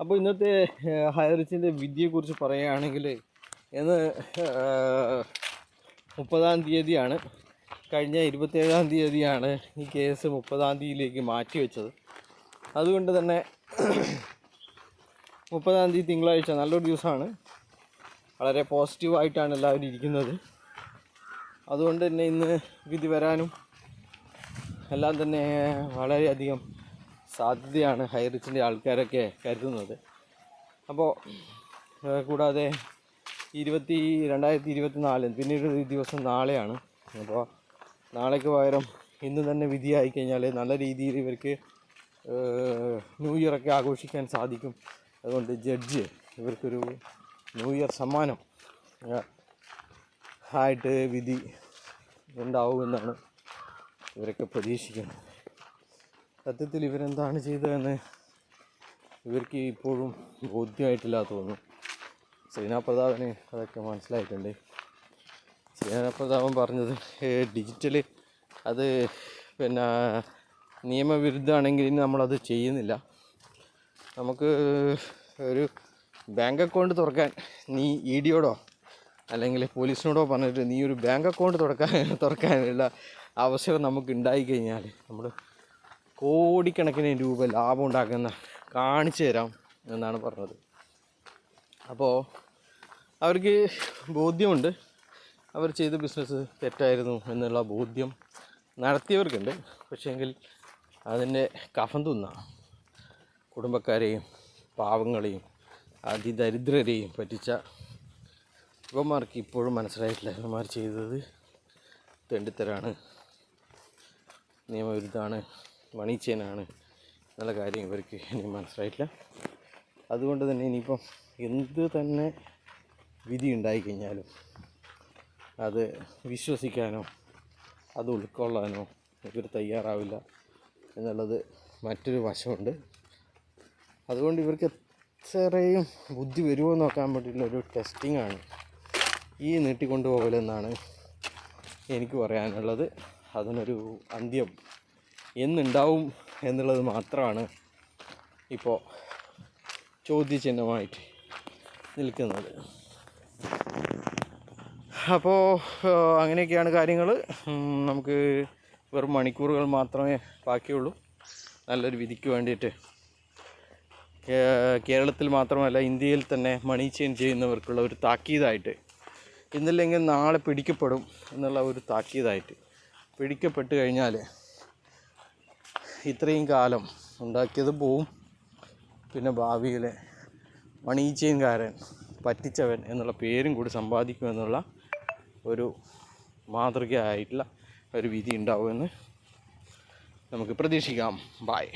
അപ്പോൾ ഇന്നത്തെ ഹൈറിച്ചിൻ്റെ വിധിയെക്കുറിച്ച് പറയുകയാണെങ്കിൽ ഇന്ന് 30-ാം തീയതിയാണ്. കഴിഞ്ഞ 27-ാം തീയതിയാണ് ഈ കേസ് 30-ാം തീയതിയിലേക്ക് മാറ്റിവെച്ചത്. അതുകൊണ്ട് തന്നെ 30-ാം തീയതി തിങ്കളാഴ്ച നല്ലൊരു ദിവസമാണ്. വളരെ പോസിറ്റീവായിട്ടാണ് എല്ലാവരും ഇരിക്കുന്നത്. അതുകൊണ്ട് തന്നെ ഇന്ന് വിധി വരാനും എല്ലാം തന്നെ വളരെയധികം സാധ്യതയാണ് ഹൈറിച്ചിൻ്റെ ആൾക്കാരൊക്കെ കരുതുന്നത്. അപ്പോൾ കൂടാതെ 2024 പിന്നീട് ദിവസം നാളെയാണ്. അപ്പോൾ നാളേക്ക് പകരം ഇന്ന് തന്നെ വിധിയായി കഴിഞ്ഞാൽ നല്ല രീതിയിൽ ഇവർക്ക് ന്യൂ ഇയറൊക്കെ ആഘോഷിക്കാൻ സാധിക്കും. അതുകൊണ്ട് ജഡ്ജ് ഇവർക്കൊരു ന്യൂ ഇയർ സമ്മാനം ആയിട്ട് വിധി ഉണ്ടാവുമെന്നാണ് ഇവരൊക്കെ പ്രതീക്ഷിക്കുന്നത്. സത്യത്തിൽ ഇവരെന്താണ് ചെയ്തതെന്ന് ഇവർക്ക് ഇപ്പോഴും ബോധ്യമായിട്ടില്ല തോന്നുന്നു. ശ്രീനാഥ് പ്രതാപന് അതൊക്കെ മനസ്സിലായിട്ടുണ്ട്. ശ്രീനാഥ് പ്രതാപൻ പറഞ്ഞത് ഡിജിറ്റൽ അത് പിന്നെ നിയമവിരുദ്ധമാണെങ്കിൽ നമ്മളത് ചെയ്യുന്നില്ല. നമുക്ക് ഒരു ബാങ്ക് അക്കൗണ്ട് തുറക്കാൻ നീ EDയോടോ അല്ലെങ്കിൽ പോലീസിനോടോ പറഞ്ഞിട്ട് നീ ഒരു ബാങ്ക് അക്കൗണ്ട് തുറക്കാനുള്ള അവസരം നമുക്ക് ഉണ്ടായിക്കഴിഞ്ഞാൽ നമ്മൾ കോടിക്കണക്കിന് രൂപ ലാഭം ഉണ്ടാക്കുന്ന കാണിച്ചു തരാം എന്നാണ് പറഞ്ഞത്. അപ്പോൾ അവർക്ക് ബോധ്യമുണ്ട്, അവർ ചെയ്ത ബിസിനസ് തെറ്റായിരുന്നു എന്നുള്ള ബോധ്യം നടത്തിയവർക്കുണ്ട്. പക്ഷേങ്കിൽ അതിൻ്റെ കഫം തിന്ന കുടുംബക്കാരെയും പാവങ്ങളെയും അതിദരിദ്രരെയും പറ്റിച്ച ഇവന്മാർക്ക് ഇപ്പോഴും മനസ്സിലായിട്ടില്ല. ഇവന്മാർ ചെയ്തത് തെണ്ടിത്തരാണ്, നിയമവിരുദ്ധമാണ്, മണി ചെയിനാണ് എന്നുള്ള കാര്യം ഇവർക്ക് ഇനി മനസ്സിലായിട്ടില്ല. അതുകൊണ്ട് തന്നെ ഇനിയിപ്പം എന്ത് തന്നെ വിധി ഉണ്ടായിക്കഴിഞ്ഞാലും അത് വിശ്വസിക്കാനോ അത് ഉൾക്കൊള്ളാനോ ഇവർ തയ്യാറാവില്ല എന്നുള്ളത് മറ്റൊരു വശമുണ്ട്. അതുകൊണ്ട് ഇവർക്ക് എത്രയും ബുദ്ധി വരുമോ നോക്കാൻ വേണ്ടിയിട്ടുള്ളൊരു ടെസ്റ്റിങ്ങാണ് ഈ നീട്ടിക്കൊണ്ടുപോകലെന്നാണ് എനിക്ക് പറയാനുള്ളത്. അതിനൊരു അന്ത്യം എന്നുണ്ടാവും എന്നുള്ളത് മാത്രമാണ് ഇപ്പോൾ ചോദ്യചിഹ്നമായിട്ട് നിൽക്കുന്നത്. അപ്പോൾ അങ്ങനെയൊക്കെയാണ് കാര്യങ്ങൾ. നമുക്ക് വെറും മണിക്കൂറുകൾ മാത്രമേ ബാക്കിയുള്ളൂ നല്ലൊരു വിധിക്ക് വേണ്ടിയിട്ട്. കേരളത്തിൽ മാത്രമല്ല ഇന്ത്യയിൽ തന്നെ മണി ചെയിൻ ചെയ്യുന്നവർക്കുള്ള ഒരു താക്കീതായിട്ട്, ഇന്നില്ലെങ്കിൽ നാളെ പിടിക്കപ്പെടും എന്നുള്ള ഒരു താക്കീതായിട്ട്. പിടിക്കപ്പെട്ട് കഴിഞ്ഞാൽ ഇത്രയും കാലം ഉണ്ടാക്കിയത് പോവും. പിന്നെ ഭാവിയിൽ മണി ചെയിൻകാരൻ, പറ്റിച്ചവൻ എന്നുള്ള പേരും കൂടി സമ്പാദിക്കുമെന്നുള്ള ഒരു മാതൃകയായിട്ടുള്ള ഒരു വിധി ഉണ്ടാവുമെന്ന് നമുക്ക് പ്രതീക്ഷിക്കാം. ബായ്.